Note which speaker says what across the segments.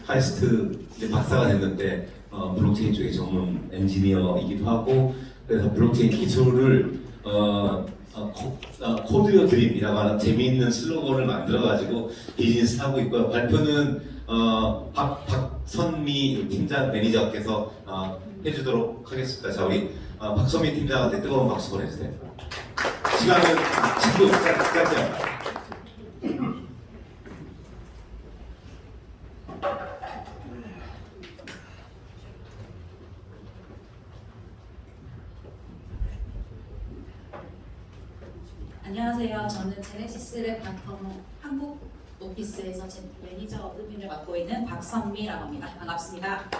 Speaker 1: 카이스트 이제 박사가 됐는데 블록체인 쪽에 전문 엔지니어이기도 하고 그래서 블록체인 기술을 코드 요 드립이라고 하는 재미있는 슬로건을 만들어가지고 비즈니스를 하고 있고요. 발표는 박선미 팀장 매니저께서 해주도록 하겠습니다. 자, 우리 박선미 팀장한테 뜨거운 박수 보내주세요. 시간은 10분 짧게.
Speaker 2: 안녕하세요. 저는 제네시스랩 바텀 한국 오피스에서 매니저 의미를 맡고 있는 박선미라고 합니다. 반갑습니다.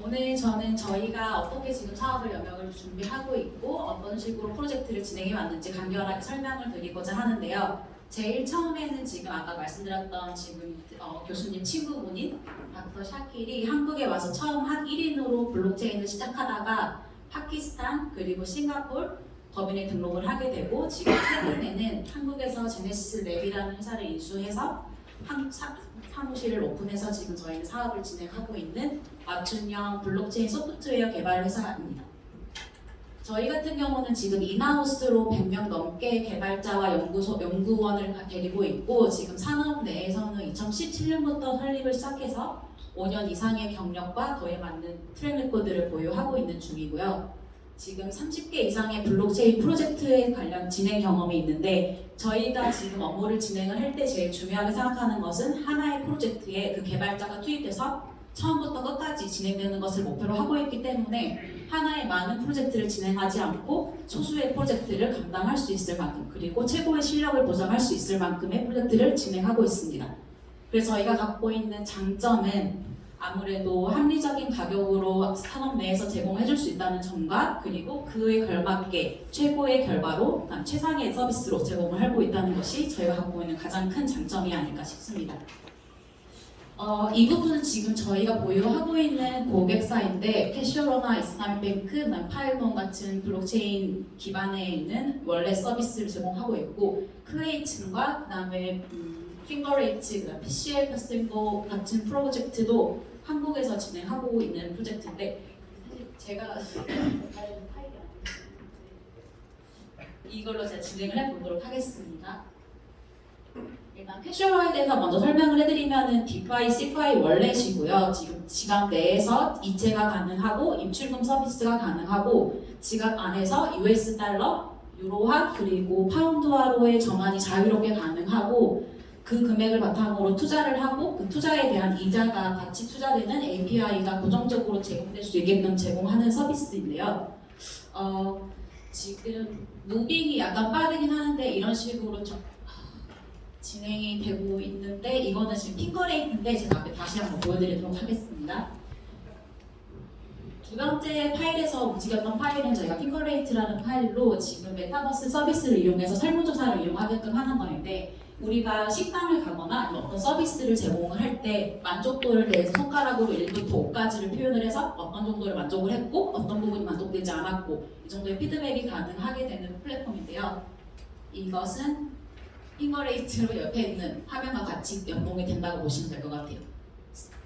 Speaker 2: 오늘 저는 저희가 어떻게 지금 사업을 영역을 준비하고 있고 어떤 식으로 프로젝트를 진행해 왔는지 간결하게 설명을 드리고자 하는데요. 제일 처음에는 지금 아까 말씀드렸던 지금 교수님 친구분인 닥터 샤킬이 한국에 와서 처음 한 1인으로 블록체인을 시작하다가 파키스탄 그리고 싱가포르 법인에 등록을 하게 되고 지금 최근에는 한국에서 제네시스 랩이라는 회사를 인수해서 사무실을 오픈해서 지금 저희는 사업을 진행하고 있는 맞춤형 블록체인 소프트웨어 개발 회사입니다. 저희 같은 경우는 지금 인하우스로 100명 넘게 개발자와 연구원을 데리고 있고 지금 산업 내에서는 2017년부터 설립을 시작해서 5년 이상의 경력과 그에 맞는 트랙 레코드를 보유하고 있는 중이고요. 지금 30개 이상의 블록체인 프로젝트에 관련 진행 경험이 있는데 저희가 지금 업무를 진행을 할 때 제일 중요하게 생각하는 것은 하나의 프로젝트에 그 개발자가 투입돼서 처음부터 끝까지 진행되는 것을 목표로 하고 있기 때문에 하나의 많은 프로젝트를 진행하지 않고 소수의 프로젝트를 감당할 수 있을 만큼 그리고 최고의 실력을 보장할 수 있을 만큼의 프로젝트를 진행하고 있습니다. 그래서 저희가 갖고 있는 장점은 아무래도 합리적인 가격으로 산업 내에서 제공해줄 수 있다는 점과 그리고 그에 걸맞게 최고의 결과로 최상의 서비스로 제공을 하고 있다는 것이 저희가 갖고 있는 가장 큰 장점이 아닐까 싶습니다. 이 부분은 지금 저희가 보유하고 있는 고객사인데 캐시어로나 이슬람뱅크, 파일몬 같은 블록체인 기반에 있는 원래 서비스를 제공하고 있고 클레이튼과 그다음에 핑거레이트, 그다음 PCL 퍼스팅고 같은 프로젝트도 한국에서 진행하고 있는 프로젝트인데 제가 이걸로 제가 진행을 해보도록 하겠습니다. 일단 캐슈얼화에 대해서 먼저 설명을 해드리면은 디파이, 시파이 월렛이고요. 지금 지갑 내에서 이체가 가능하고 입출금 서비스가 가능하고 지갑 안에서 US 달러, 유로화 그리고 파운드화로의 전환이 자유롭게 가능하고 그 금액을 바탕으로 투자를 하고 그 투자에 대한 이자가 같이 투자되는 API가 고정적으로 제공될 수 있게끔 제공하는 서비스인데요. 지금 무빙이 약간 빠르긴 하는데 이런 식으로 진행이 되고 있는데 이거는 지금 핑거레이트인데 제가 앞에 다시 한번 보여드리도록 하겠습니다. 두 번째 파일에서 움직였던 파일은 저희가 핑거레이트라는 파일로 지금 메타버스 서비스를 이용해서 설문조사를 이용하게끔 하는 거인데 우리가 식당을 가거나 어떤 서비스를 제공을 할 때 만족도를 대해서 손가락으로 1부터 5까지를 표현을 해서 어떤 정도를 만족을 했고 어떤 부분이 만족되지 않았고 이 정도의 피드백이 가능하게 되는 플랫폼인데요. 이것은 핑거레이트로 옆에 있는 화면과 같이 연동이 된다고 보시면 될 것 같아요.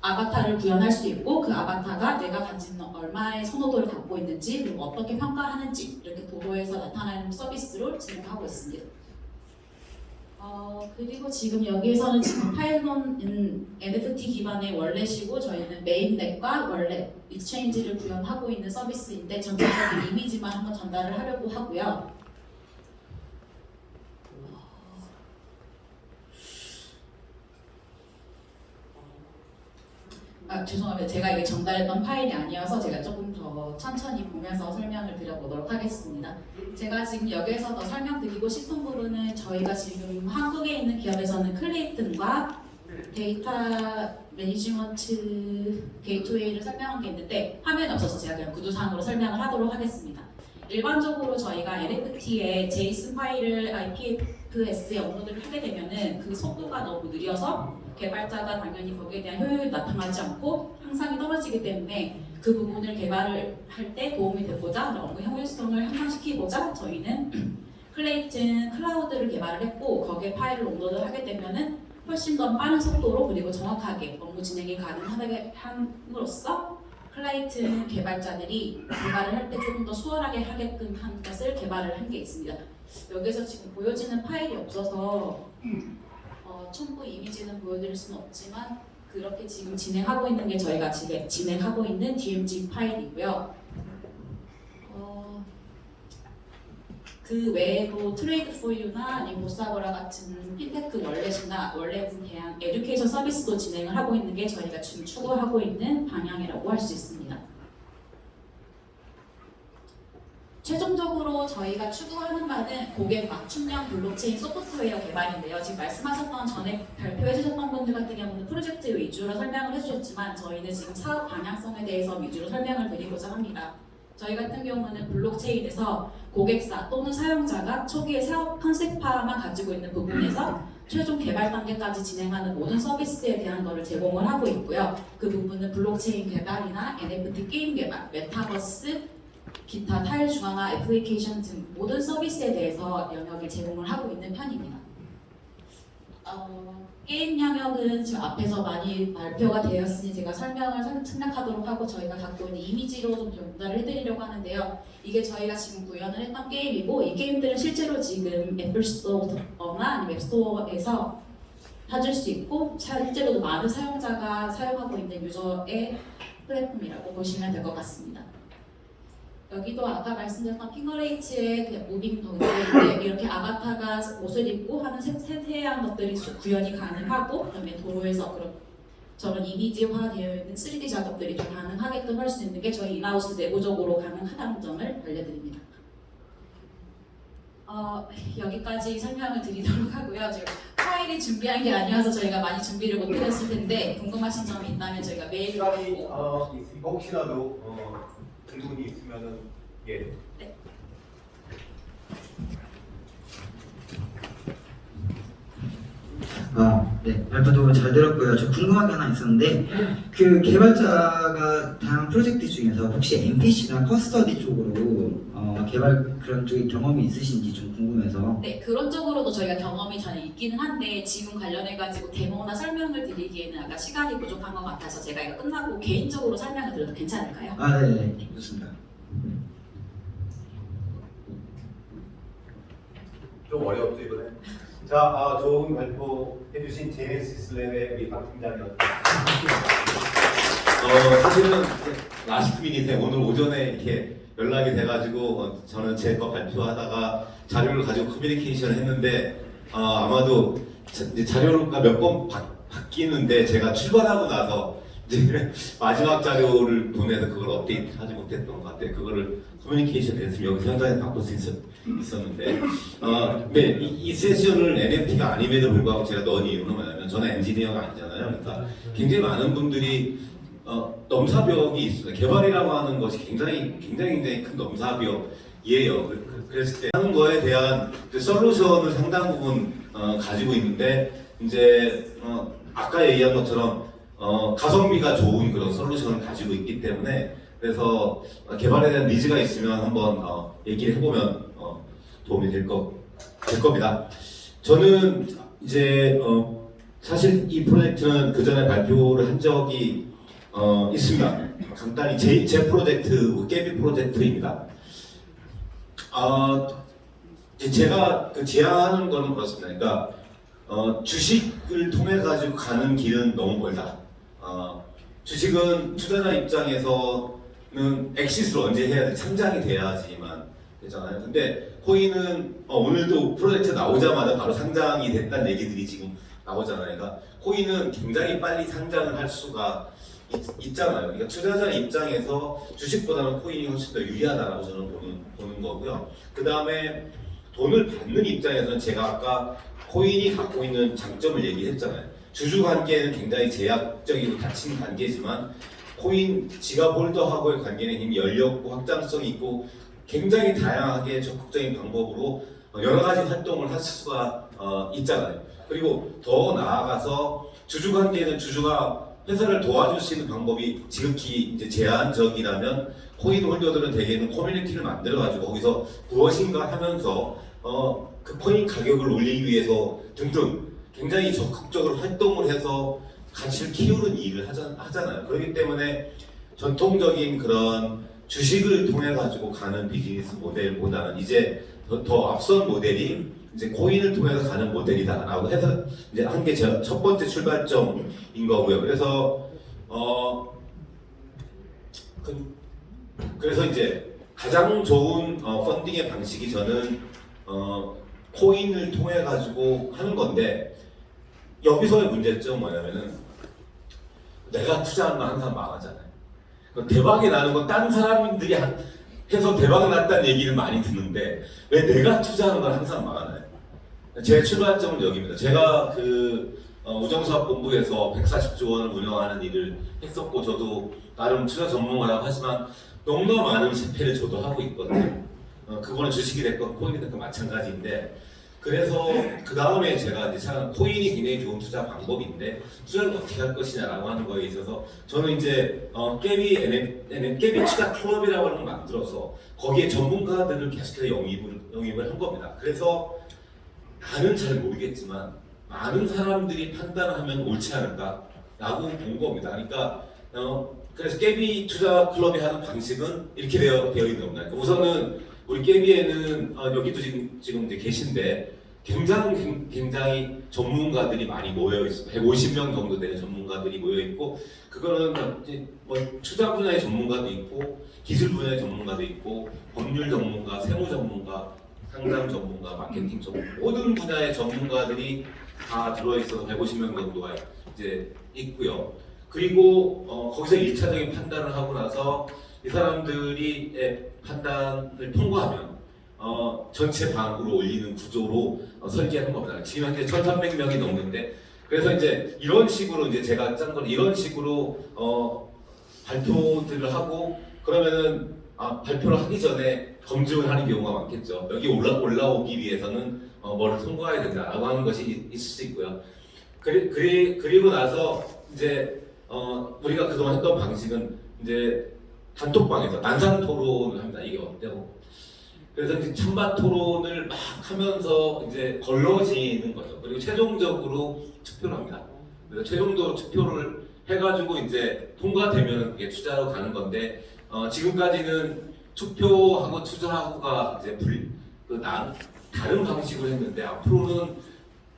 Speaker 2: 아바타를 구현할 수 있고 그 아바타가 내가 가진 얼마의 선호도를 갖고 있는지 그리고 어떻게 평가하는지 이렇게 도로에서 나타나는 서비스를 제공하고 있습니다. 그리고 지금 여기에서는 지금 파일몬은 NFT 기반의 월렛이고 저희는 메인넷과 월렛, 익스체인지를 구현하고 있는 서비스인데 전체적인 이미지만 한번 전달을 하려고 하고요. 죄송합니다. 제가 이게 전달했던 파일이 아니어서 제가 조금 더 천천히 보면서 설명을 드려보도록 하겠습니다. 제가 지금 여기에서 더 설명드리고 싶은 부분은 저희가 지금 한국에 있는 기업에서는 클레이튼과 데이터 매니지먼트 게이트웨이를 설명한 게 있는데 화면이 없어서 제가 그냥 구두상으로 설명을 하도록 하겠습니다. 일반적으로 저희가 NFT에 JSON 파일을 IPFS에 업로드를 하게 되면은 그 속도가 너무 느려서 개발자가 당연히 거기에 대한 효율이 나타나지 않고 향상이 떨어지기 때문에 그 부분을 개발을 할 때 도움이 되고자 업무 효율성을 향상시키고자 저희는 클레이튼 클라우드를 개발을 했고 거기에 파일을 업로드 하게 되면은 훨씬 더 빠른 속도로 그리고 정확하게 업무 진행이 가능하게 함으로써 클라이트 개발자들이 개발을 할 때 조금 더 수월하게 하게끔 한 것을 개발을 한 게 있습니다. 여기서 지금 보여지는 파일이 없어서 첨부 이미지는 보여드릴 수는 없지만 그렇게 지금 진행하고 있는 게 저희가 지금 진행하고 있는 DMG 파일이고요. 그 외에도 트레이드 포유나 아니면 보사보라 같은 핀테크 월렛에 대한 에듀케이션 서비스도 진행을 하고 있는 게 저희가 지금 추구하고 있는 방향이라고 할 수 있습니다. 최종적으로 저희가 추구하는 바는 고객 맞춤형 블록체인 소프트웨어 개발인데요. 지금 말씀하셨던 전에 발표해주셨던 분들 같은 경우는 프로젝트 위주로 설명을 해주셨지만 저희는 지금 사업 방향성에 대해서 위주로 설명을 드리고자 합니다. 저희 같은 경우는 블록체인에서 고객사 또는 사용자가 초기에 사업 컨셉화만 가지고 있는 부분에서 최종 개발 단계까지 진행하는 모든 서비스에 대한 것을 제공을 하고 있고요. 그 부분은 블록체인 개발이나 NFT 게임 개발, 메타버스, 기타 타일 중앙화 애플리케이션 등 모든 서비스에 대해서 영역을 제공을 하고 있는 편입니다. 게임 영역은 지금 앞에서 많이 발표가 되었으니 제가 설명을 생략하도록 하고 저희가 갖고 있는 이미지로 좀 전달을 해드리려고 하는데요. 이게 저희가 지금 구현을 했던 게임이고 이 게임들은 실제로 지금 애플 스토어나 아니면 앱스토어에서 찾을 수 있고 실제로도 많은 사용자가 사용하고 있는 유저의 플랫폼이라고 보시면 될 것 같습니다. 여기도 아까 말씀드렸던 핑거레이츠의 그냥 무빙 도구인데 이렇게 아바타가 옷을 입고 하는 세세한 것들이 구현이 가능하고 그다음에 도로에서 그런 저런 이미지화되어 있는 3D 작업들이 좀 가능하게끔 할 수 있는 게 저희 인하우스 내부적으로 가능하다는 점을 알려드립니다. 여기까지 설명을 드리도록 하고요. 지금 파일이 준비한 게 아니어서 저희가 많이 준비를 못 해드렸을 텐데 궁금하신 점이 있다면 저희가 메일로
Speaker 3: 시간이 있으니까 혹시라도 궁금이 있으면은 예.
Speaker 2: 네.
Speaker 4: 네, 발표도 잘 들었고요. 저 궁금한 게 하나 있었는데 그 개발자가 다양한 프로젝트 중에서 혹시 NPC나 커스터디 쪽으로 개발 그런 쪽에 경험이 있으신지 좀 궁금해서.
Speaker 2: 네, 그런 쪽으로도 저희가 경험이 잘 있기는 한데 지금 관련해가지고 데모나 설명을 드리기에는 아까 시간이 부족한 것 같아서 제가 이거 끝나고 개인적으로 설명을 드려도 괜찮을까요?
Speaker 4: 네, 좋습니다.
Speaker 3: 좀 어렵죠 이번에. 자, 좋은 발표 해주신 제네시스 랩의 우리 박 팀장이었습니다.
Speaker 1: 사실은 라스트 미닛에 오늘 오전에 이렇게 연락이 돼가지고 저는 제 거 발표하다가 자료를 가지고 커뮤니케이션을 했는데 아마도 자료가 몇 번 바뀌는데 제가 출발하고 나서 이제 마지막 자료를 보내서 그걸 업데이트하지 못했던 것 같아요. 그거를 커뮤니케이션 했으면 여기 현장에 바꿀 수 있었는데 네, 이 세션을 NFT가 아님에도 불구하고 제가 넣은 이유는 뭐냐면 저는 엔지니어가 아니잖아요. 그러니까 굉장히 많은 분들이 넘사벽이 있습니다. 개발이라고 하는 것이 굉장히 큰 넘사벽이에요. 그랬을 때 하는 거에 대한 그 솔루션을 상당 부분 가지고 있는데 이제 아까 얘기한 것처럼 가성비가 좋은 그런 솔루션을 가지고 있기 때문에 그래서 개발에 대한 니즈가 있으면 한번 얘기를 해보면 도움이 될 겁니다. 저는 이제 사실 이 프로젝트는 그 전에 발표를 한 적이 있습니다. 간단히 제 프로젝트, 깨비 프로젝트입니다. 제가 제안하는 거는 그렇습니다. 그러니까 주식을 통해 가지고 가는 길은 너무 멀다. 주식은 투자자 입장에서는 엑시스를 언제 해야 돼? 상장이 돼야지만 되잖아요. 근데 코인은 오늘도 프로젝트 나오자마자 바로 상장이 됐다는 얘기들이 지금 나오잖아요. 그러니까 코인은 굉장히 빨리 상장을 할 수가 있잖아요. 그러니까 투자자 입장에서 주식보다는 코인이 훨씬 더 유리하다라고 저는 보는 거고요. 그 다음에 돈을 받는 입장에서는 제가 아까 코인이 갖고 있는 장점을 얘기했잖아요. 주주 관계는 굉장히 제약적이고 닫힌 관계지만 코인 지갑 홀더하고의 관계는 이미 열렸고 확장성이 있고 굉장히 다양하게 적극적인 방법으로 여러 가지 활동을 할 수가 있잖아요. 그리고 더 나아가서 주주 관계는 주주가 회사를 도와줄 수 있는 방법이 지극히 이제 제한적이라면 코인 홀더들은 대개는 커뮤니티를 만들어가지고 거기서 무엇인가 하면서 그 코인 가격을 올리기 위해서 등등 굉장히 적극적으로 활동을 해서 가치를 키우는 일을 하잖아요. 그렇기 때문에 전통적인 그런 주식을 통해 가지고 가는 비즈니스 모델보다는 이제 더 앞선 모델이 이제 코인을 통해서 가는 모델이다라고 해서 이제 한 게 첫 번째 출발점인 거고요. 그래서 그래서 이제 가장 좋은 펀딩의 방식이 저는 코인을 통해 가지고 하는 건데, 여기서의 문제점은 뭐냐면은 내가 투자하는 건 항상 망하잖아요. 대박이 나는 건 다른 사람들이 해서 대박이 났다는 얘기를 많이 듣는데 왜 내가 투자하는 건 항상 망하나요? 제 출발점은 여기입니다. 제가 그 우정사업본부에서 140조 원을 운영하는 일을 했었고, 저도 나름 투자 전문가라고 하지만 너무나 많은 실패를 저도 하고 있거든요. 그거는 주식이 됐건 코인이 됐건 마찬가지인데, 그래서 그 다음에 제가 이제 참 코인이 굉장히 좋은 투자 방법인데 투자를 어떻게 할 것이냐라고 하는 거에 있어서 저는 이제 깨비 투자 클럽이라고 하는 걸 만들어서 거기에 전문가들을 계속해서 영입을 한 겁니다. 그래서 나는 잘 모르겠지만 많은 사람들이 판단하면 옳지 않을까라고 본 겁니다. 그러니까 그래서 깨비 투자 클럽이 하는 방식은 이렇게 되어 있는 겁니다. 그러니까 우선은 우리 깨비에는 여기도 지금 이제 계신데 굉장히 전문가들이 많이 모여 있어요. 150명 정도 되는 전문가들이 모여 있고, 그거는 이제 뭐 투자 분야의 전문가도 있고, 기술 분야의 전문가도 있고, 법률 전문가, 세무 전문가, 상담 전문가, 마케팅 전문가, 모든 분야의 전문가들이 다 들어 있어서 150명 정도가 이제 있고요. 그리고 거기서 1차적인 판단을 하고 나서 이 사람들이 판단을 통과하면 전체 방으로 올리는 구조로 설계하는 겁니다. 지금 현재 1,300명이 넘는데, 그래서 이제 이런 식으로 이제 제가 짠 건 이런 식으로 발표들을 하고, 그러면은 발표를 하기 전에 검증을 하는 경우가 많겠죠. 여기 올라오기 위해서는 뭐를 통과해야 된다라고 하는 것이 있을 수 있고요. 그리고 나서 이제 우리가 그동안 했던 방식은 이제 단톡방에서 난상 토론을 합니다. 이게 어때고? 그래서 이제 찬반 토론을 막 하면서 이제 걸러지는 거죠. 그리고 최종적으로 투표를 합니다. 그래서 최종적으로 투표를 해가지고 이제 통과되면 그게 투자로 가는 건데, 지금까지는 투표하고 투자하고가 이제 다른 방식으로 했는데, 앞으로는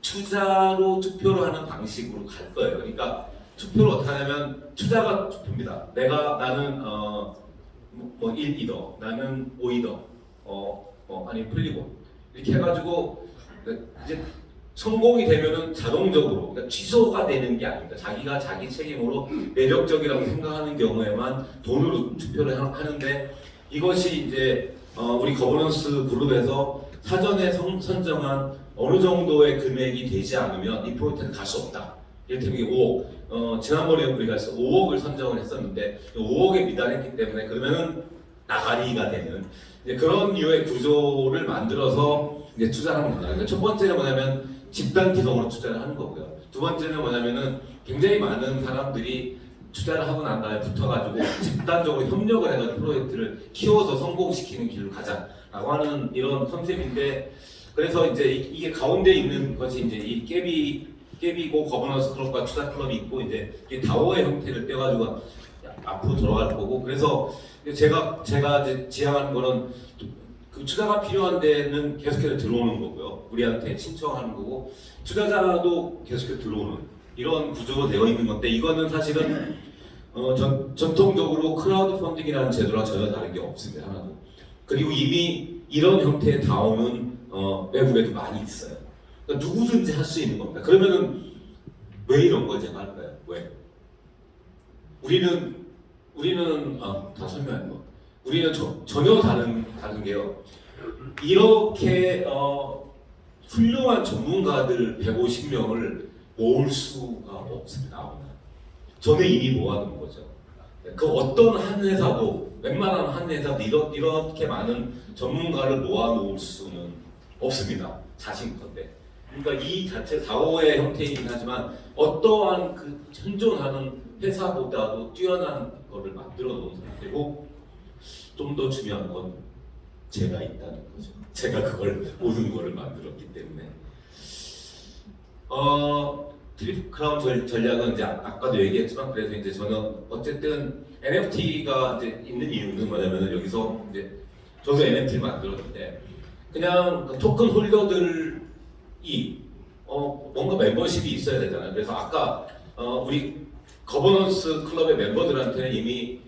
Speaker 1: 투자로 투표로 하는 방식으로 갈 거예요. 그러니까 투표를 어떻게 하냐면 투자가 투표입니다. 나는 뭐 1이더, 나는 5이더, 아니 풀리고 이렇게 해가지고 이제 성공이 되면은 자동적으로, 그러니까 취소가 되는 게 아닙니다. 자기가 자기 책임으로 매력적이라고 생각하는 경우에만 돈으로 투표를 하는데, 이것이 이제 우리 거버넌스 그룹에서 사전에 선정한 어느 정도의 금액이 되지 않으면 이 프로젝트는 갈 수 없다. 이를테면 5억, 지난번에 우리가 5억을 선정을 했었는데 5억에 미달했기 때문에 그러면은 나가리가 되는 이제 그런 류의 구조를 만들어서 이제 투자를 하는 겁니다. 그러니까 첫 번째는 뭐냐면 집단 기성으로 투자를 하는 거고요. 두 번째는 뭐냐면은 굉장히 많은 사람들이 투자를 하고 난 다음에 붙어가지고 집단적으로 협력을 해가지고 프로젝트를 키워서 성공시키는 길로 가자라고 하는 이런 컨셉인데, 그래서 이제 이게 가운데 있는 것이 이제 이 깨비고 거버넌스 클럽과 투자 클럽이 있고, 이제 이 다오의 형태를 떼가지고 앞으로 들어갈 거고, 그래서 제가 이제 지향하는 거는 그 투자가 필요한 데는 계속해서 들어오는 거고요. 우리한테 신청하는 거고, 투자자도 계속해서 들어오는 이런 구조로 되어 있는 건데, 이거는 사실은 전통적으로 크라우드 펀딩이라는 제도랑 전혀 다른 게 없습니다. 하나도. 그리고 이미 이런 형태의 다오는 외국에도 많이 있어요. 그러니까 누구든지 할 수 있는 겁니다. 그러면은 왜 이런 걸 제가 할까요? 왜? 우리는 다 설명한 거. 우리는 전혀 다른 게요. 이렇게 훌륭한 전문가들 150명을 모을 수가 없습니다. 저는 이미 모아놓은 거죠. 그 어떤 한 회사도, 웬만한 한 회사도 이렇게 많은 전문가를 모아놓을 수는 없습니다. 자신건데. 그러니까 이 자체 4호의 형태이긴 하지만 어떠한 그 현존하는 회사보다도 뛰어난 거를 만들어 놓은 상태고, 좀 더 중요한 건 제가 있다는 거죠. 제가 그걸 모든 거를 만들었기 때문에. 트리플 크라운 전략은 이제 아까도 얘기했지만 그래서 이제 저는 어쨌든 NFT가 이제 있는 이유는 뭐냐면은 여기서 이제 저도 NFT를 만들었는데 그냥 그 토큰 홀더들이 뭔가 멤버십이 있어야 되잖아요. 그래서 아까 우리 거버넌스 클럽의 멤버들한테는 이미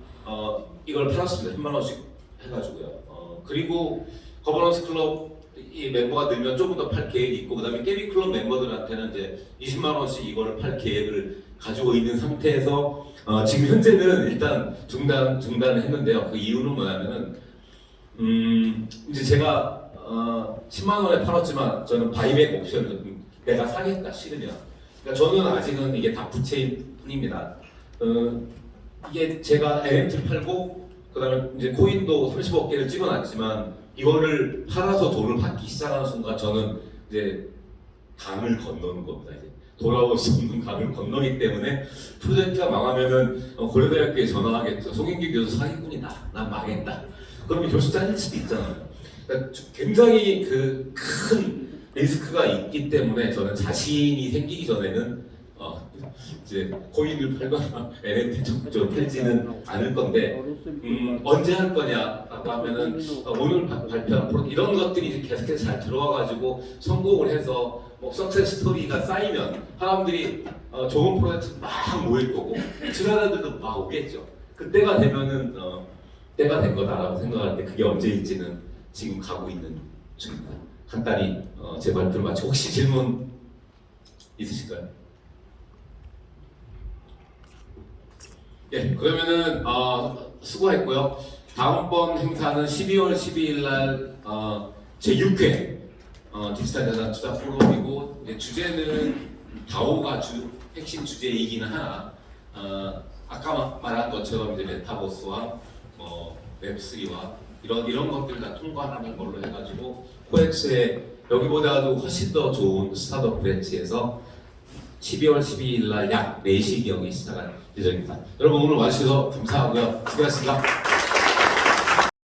Speaker 1: 이걸 팔았습니다. 10만 원씩 해가지고요. 그리고 거버넌스 클럽 이 멤버가 늘면 조금 더 팔 계획이 있고 그다음에 깨비 클럽 멤버들한테는 이제 20만 원씩 이거를 팔 계획을 가지고 있는 상태에서 지금 현재는 일단 중단을 했는데요. 그 이유는 뭐냐면은 이제 제가 10만 원에 팔았지만 저는 바이백 옵션을 내가 사겠다 싫으면 그러니까 저는 아직은 이게 다 부채일 뿐입니다. 이게 제가 NFT를 팔고 그다음에 이제 코인도 30억 개를 찍어놨지만 이거를 팔아서 돈을 받기 시작하는 순간 저는 이제 강을 건너는 겁니다. 이제 돌아올 수 없는 강을 건너기 때문에 프로젝트가 망하면은 고려대학교에 전화하겠죠. 송인규 교수 사기꾼이다. 난 망했다. 그러면 교수 잘릴 수도 있잖아요. 그러니까 굉장히 그 큰 리스크가 있기 때문에 저는 자신이 생기기 전에는 이제 코인을 팔거나 NFT 적극적으로 팔지는 않을 건데 언제 할 거냐라고 하면은 오늘 발표한 프로젝트 이런 것들이 계속해서 잘 들어와가지고 성공을 해서 뭐 석세스 스토리가 쌓이면 사람들이 좋은 프로젝트 막 모일 거고 투자자들도 막 오겠죠. 그때가 되면은 때가 된 거다라고 생각하는데 그게 언제일지는 지금 가고 있는 중입니다. 간단히 제 발표를 마치고 혹시 질문 있으실까요? 예, 그러면은 수고했고요. 다음번 행사는 12월 12일 날 제6회 디지털 자산 투자 포럼이고 주제는 다오가 핵심 주제이기는 하나 아까 말한 것처럼 이제 메타버스와 웹3와 이런 것들을 다 통과하는 걸로 해가지고 코엑스의 여기보다도 훨씬 더 좋은 스타트업 브랜치에서 12월 12일 날 약 4시경에 시작할 예정입니다. 여러분 오늘 와주셔서 감사하고요. 수고하셨습니다.